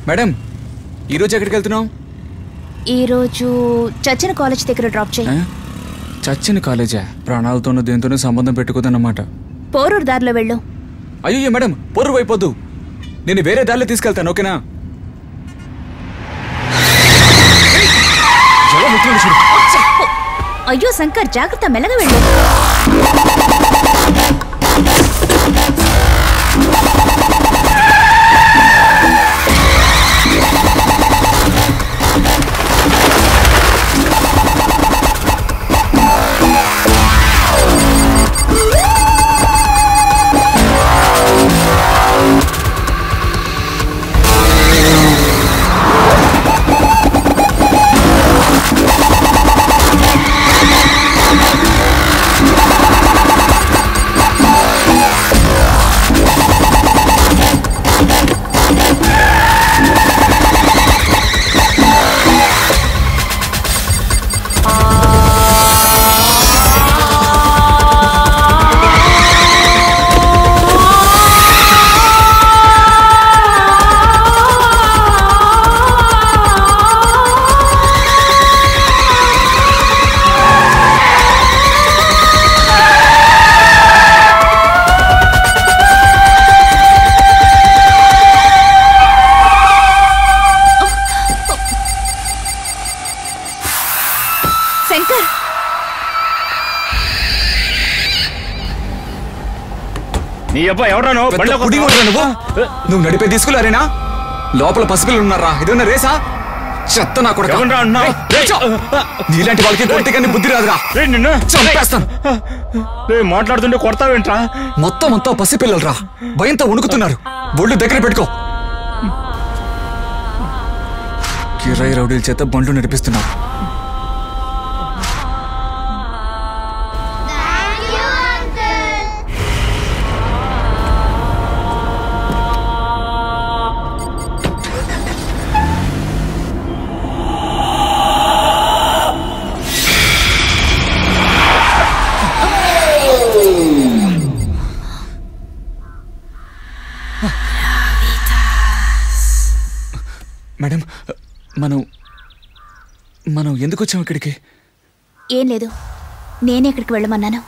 Madam ఈరోజు ఎక్కడికి వెళ్తున్నావు? ఈరోజు చచ్చిన కాలేజ్ దగ్గర డ్రాప్ చేయి. చచ్చిన కాలేజా? ప్రాణాలతోనూ దేంతోనూ సంబంధం పెట్టుకోదన్నమాట. పోరూరు దారిలో వెళ్ళు. అయ్యో మేడం, పోరూరు అయిపోద్దు, నేను వేరే దారిలో తీసుకెళ్తాను, ఓకేనా? అయ్యో శంకర్, జాగ్రత్త, మెల్లగా వెళ్ళు. నువ్వు నడిపే తీసుకులారేనా? లోపల పసిపిల్లలు ఉన్నారా? ఇదేనా రేసా? చెత్త నా కొడుకు. నీలాంటి వాళ్ళకి కొడితే కానీ బుద్ధి రాదురా, చంపేస్తాను. మాట్లాడుతుంటే కొడతావేంట్రా? మొత్తం పసిపిల్లలు రా, భయంతో వణుకుతున్నారు. బొళ్ళు దగ్గర పెట్టుకో. కిరాయి రౌడీల చేత బండ్లు నడిపిస్తున్నారు. మేడం, మనం ఎందుకు వచ్చాం ఇక్కడికి? ఏం లేదు, నేనే ఇక్కడికి వెళ్ళమన్నాను.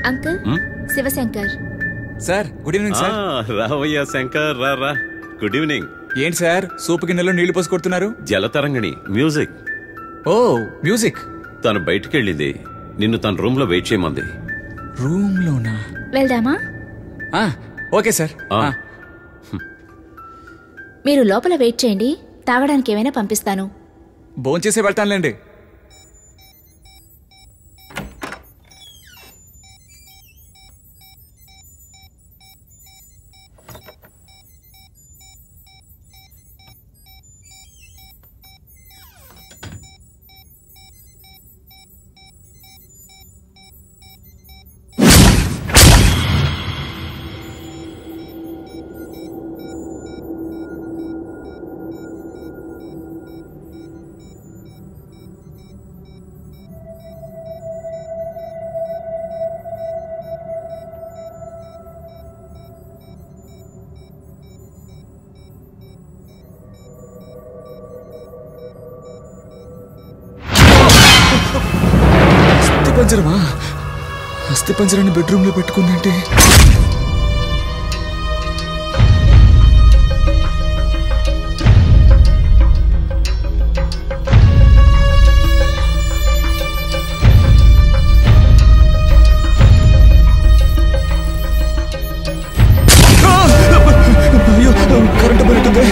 Uncle, Shivshankar sir. Good evening sir. రావయ్యా శంకర్, రా. Good evening. ఏంటి సార్ సూపు గిన్నెలో నీళ్లు పోసి కొడుతున్నారు? జలతరంగిణి మ్యూజిక్. ఓ మ్యూజిక్. తను బయటికెళ్ళింది, నిన్ను తన రూమ్ లో వెయిట్ చేయమంది. రూమ్ లోనా? వెళ్దామా? Okay sir. మీరు లోపల వెయిట్ చేయండి, తాగడానికి ఏమైనా పంపిస్తాను. భోంచేసే వెళ్తానులేండి. అస్థిపంజరమా? అస్థిపంజరాన్ని బెడ్రూమ్ లో పెట్టుకుందంటే కరెంటు పెడుతుంది.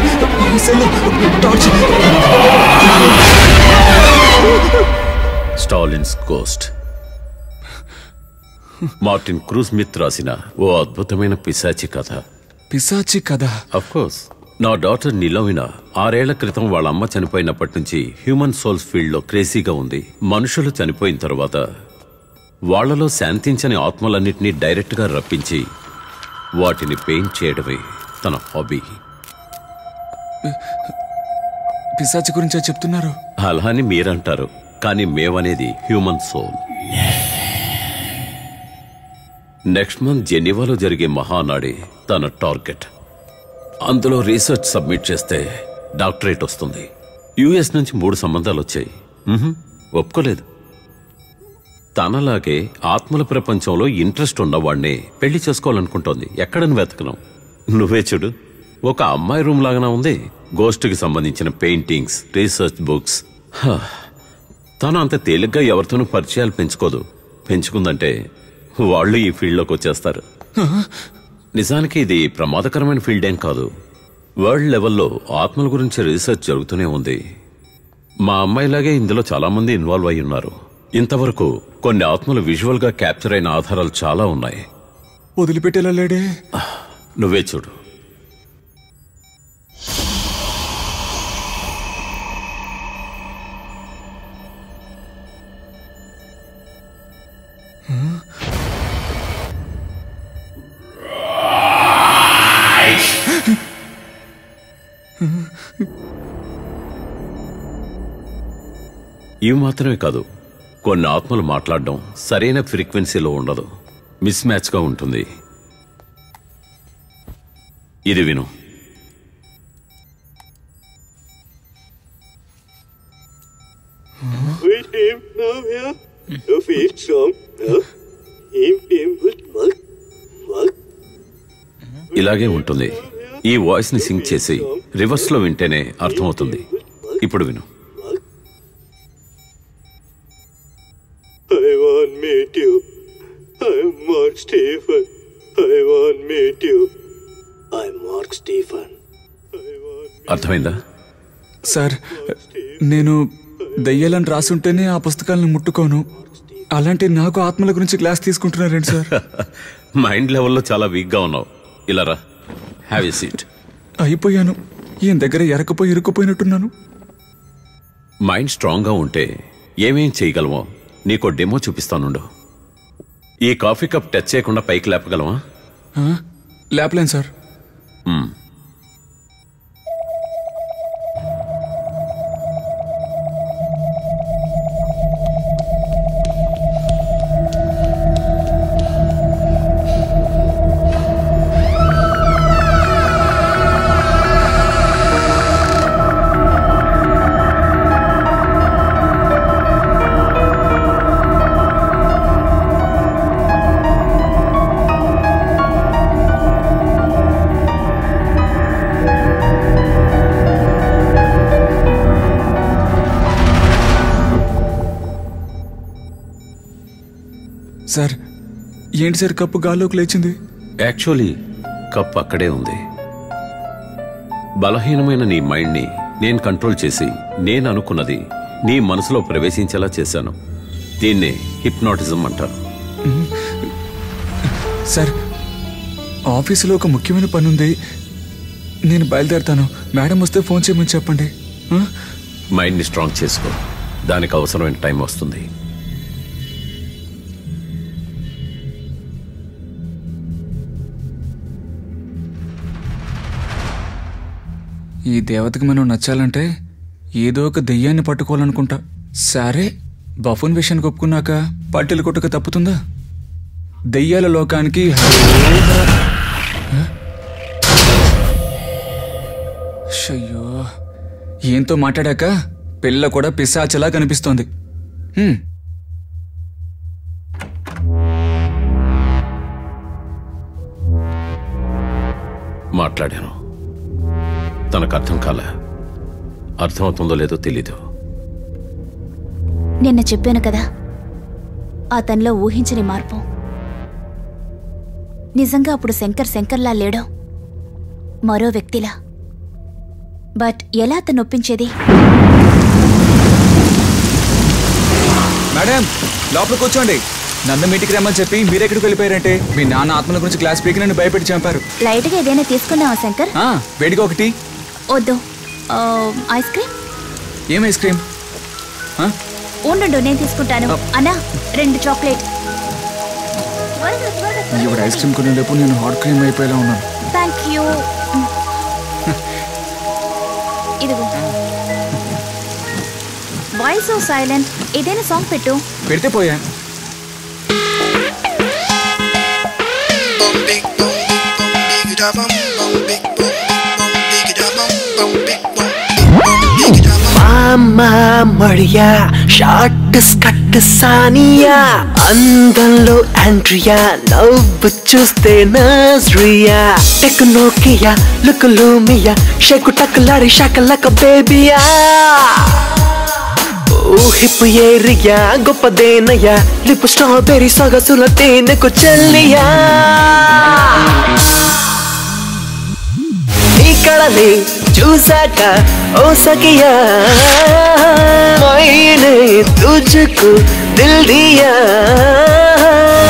స్టాలిన్స్ గోస్ట్. మార్టిన్ క్రూస్మిత్ రాసిన ఓ అద్భుతమైన పిశాచి కథ. పిశాచి కథ? Of course. నా డాటర్ నిలోవినా 6 ఏళ్ల క్రితం వాళ్ళ అమ్మ చనిపోయినప్పటి నుంచి హ్యూమన్ సోల్స్ ఫీల్డ్ లో క్రేజీగా ఉంది. మనుషులు చనిపోయిన తర్వాత వాళ్లలో శాంతించని ఆత్మలన్నింటినీ డైరెక్ట్గా రప్పించి వాటిని పెయింట్ చేయడమే తన హాబీ. పిశాచి గురించే చెప్తున్నారు. అలా అని మీరంటారు, కానీ మేమనేది హ్యూమన్ సోల్. నెక్స్ట్ మంత్ జెనీవాలో జరిగే మహానాడే తన టార్గెట్. అందులో రీసెర్చ్ సబ్మిట్ చేస్తే డాక్టరేట్ వస్తుంది. యుఎస్ నుంచి 3 సంబంధాలు వచ్చాయి. ఒప్పుకోలేదు. తనలాగే ఆత్మల ప్రపంచంలో ఇంట్రెస్ట్ ఉన్నవాడినే పెళ్లి చేసుకోవాలనుకుంటోంది. ఎక్కడని వెతకను. నువ్వే చూడు, ఒక అమ్మాయి రూమ్ లాగానే ఉంది. గోస్ట్కి సంబంధించిన పెయింటింగ్స్, రీసెర్చ్ బుక్స్. తను అంత తేలిగ్గా ఎవరితోనూ పరిచయాలు పెంచుకోదు. పెంచుకుందంటే వాళ్ళు ఈ ఫీల్డ్లోకి వచ్చేస్తారు. నిజానికి ఇది ప్రమాదకరమైన ఫీల్డ్ ఏం కాదు. వరల్డ్ లెవెల్లో ఆత్మల గురించి రీసెర్చ్ జరుగుతూనే ఉంది. మా అమ్మాయిలాగే ఇందులో చాలా మంది ఇన్వాల్వ్ అయి ఉన్నారు. ఇంతవరకు కొన్ని ఆత్మలు విజువల్ గా క్యాప్చర్ అయిన ఆధారాలు చాలా ఉన్నాయి. వదిలిపెట్టేలా లేడే. నువ్వే చూడు. ఇవి మాత్రమే కాదు, కొన్ని ఆత్మలు మాట్లాడడం సరైన ఫ్రీక్వెన్సీలో ఉండదు, మిస్ మ్యాచ్ గా ఉంటుంది. ఇది విను. ఇలాగే ఉంటుంది. ఈ వాయిస్ ని సింక్ చేసి రివర్స్ లో వింటేనే అర్థమవుతుంది. ఇప్పుడు విను. I want meet you. I'm Mark Stephen. I want meet you. I'm Mark Stephen. అర్థమైందా? సార్, నేను దయ్యాలని రాసుంటేనే ఆ పుస్తకాలను ముట్టుకోను. అలాంటి నాకు ఆత్మల గురించి క్లాస్ తీసుకుంటున్నారేంటి సార్? మైండ్ లెవెల్లో చాలా వీక్ గా ఉన్నావు. ఇలా రా, హ్యావ్ ఎ సీట్. అయిపోయాను. ఈయన దగ్గర ఇరుక్కుపోయినట్టున్నాను. మైండ్ స్ట్రాంగ్ గా ఉంటే ఏమేం చేయగలమో నీకో డెమో చూపిస్తానుండు. ఈ కాఫీ కప్ టచ్ చేయకుండా పైకి లేపగలవా? లేపలేను సార్. సార్, ఏంటి సార్ కప్పు గాల్లోకి లేచింది? యాక్చువల్లీ కప్ అక్కడే ఉంది. బలహీనమైన నీ మైండ్ని నేను కంట్రోల్ చేసి నేను అనుకున్నది నీ మనసులో ప్రవేశించేలా చేశాను. దీన్నే హిప్నాటిజం అంటారు. సార్, ఆఫీసులో ఒక ముఖ్యమైన పని ఉంది. నేను బయలుదేరుతాను. మేడం వస్తే ఫోన్ చేయమని చెప్పండి. మైండ్ని స్ట్రాంగ్ చేసుకో. దానికి అవసరమైన టైం వస్తుంది. ఈ దేవతకి మనం నచ్చాలంటే ఏదో ఒక దెయ్యాన్ని పట్టుకోవాలనుకుంటా. సరే, బఫూన్ విషయానికి ఒప్పుకున్నాక పట్టెలు కొట్టక తప్పుతుందా? దెయ్యాల లోకానికి అయ్యో, ఏంతో మాట్లాడాక పిల్ల కూడా పిశాచలా కనిపిస్తోంది. మాట్లాడాను. తనకు అర్థం కాలే. అర్థమవుతుందో లేదో తెలీదు. నిన్న చెప్పాను కదా, అతనిలో ఊహించని మార్పు. నిజంగా అప్పుడు శంకర్లా లేడు, మరో వ్యక్తిలా. బట్ ఎలా అతను ఒప్పించేది? మేడం, లోపల కూర్చోండి. నన్ను మీటికి రమ్మని చెప్పి మీరెక్కడికి వెళ్ళిపోయారంటే? మీ నాన్న ఆత్మల గురించి క్లాస్ పీకి నన్ను భయపెట్టి చంపారు. లైట్ గా ఏదైనా తీసుకున్నావా శంకర్? వేడిగా ఒకటి. వద్దు. Ice cream? ఏం ఐస్ క్రీమ్? ఉండు, నేను తీసుకుంటాను. అన్నా, 2 చాక్లెట్. ఈవిడ ఐస్ క్రీమ్ కొనేలేపు నేను హాట్ క్రీమ్ అయిపోయేలా ఉన్నాను. Thank you. ఇదిగో. Voice so silent. ఏదైనా సాంగ్ పెట్టు. పెడితే పోయా. మామా మడియా షార్ట్ స్కట్ సానియా అందంలో ఆండ్రియా నవ్వు చూస్తే నజ్రియా టెక్నోకియా లుకులూమియా షేకు టక్లాడి షాకలక బేబియా ఊహిపు ఏరియా గొప్పదేనయ్యా లిపు స్ట్రాబెరీ సొగసుల తేనెకు చెల్లియా కళని చూసాక ఓ సఖియా మైనే తుజకు దిల్ దియా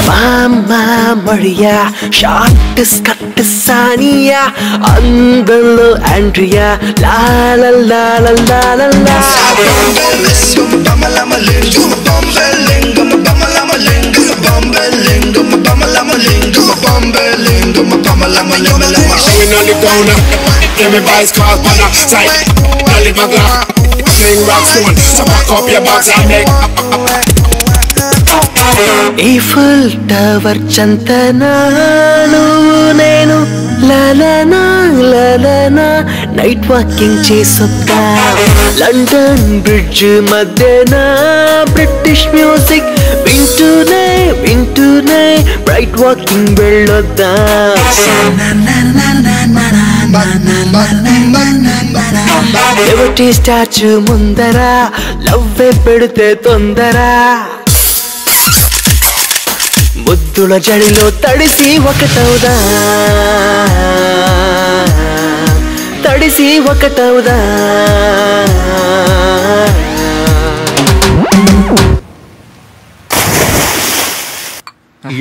మామా మడియా షార్ట్ స్కట్ సానియా అందంలో Andrea Lala Lala Lala Give me vice cars on the side. I live my glass. Sing rock soon. So pack up your box and make. Eiffel tower చంతనాను నేను లలనా లలనా నైట్ వాకింగ్ చేసొద్దా లండన్ బ్రిడ్జ్ మధ్యన బ్రిటిష్ మ్యూజిక్ వింటూనే వింటూనే bright walking వెళ్ళొద్దా liberty statue ముందర లవ్వే పెడితే తొందర ముద్దుల జడిలో తడిసి ఒకటవుదా తడిసి ఒకటవుదా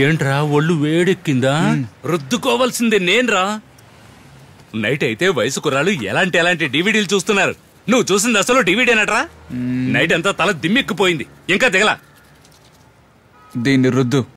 ఏంట్రా ఒళ్ళు వేడెక్కిందా? రుద్దుకోవాల్సిందే నేన్రా. నైట్ అయితే వయసు కుర్రాలు ఎలాంటి డివిడీలు చూస్తున్నారు. నువ్వు చూసింది అసలు డివిడీనట్రా. నైట్ అంతా తల దిమ్మెక్కిపోయింది, ఇంకా దిగలా. దీన్ని రుద్దు.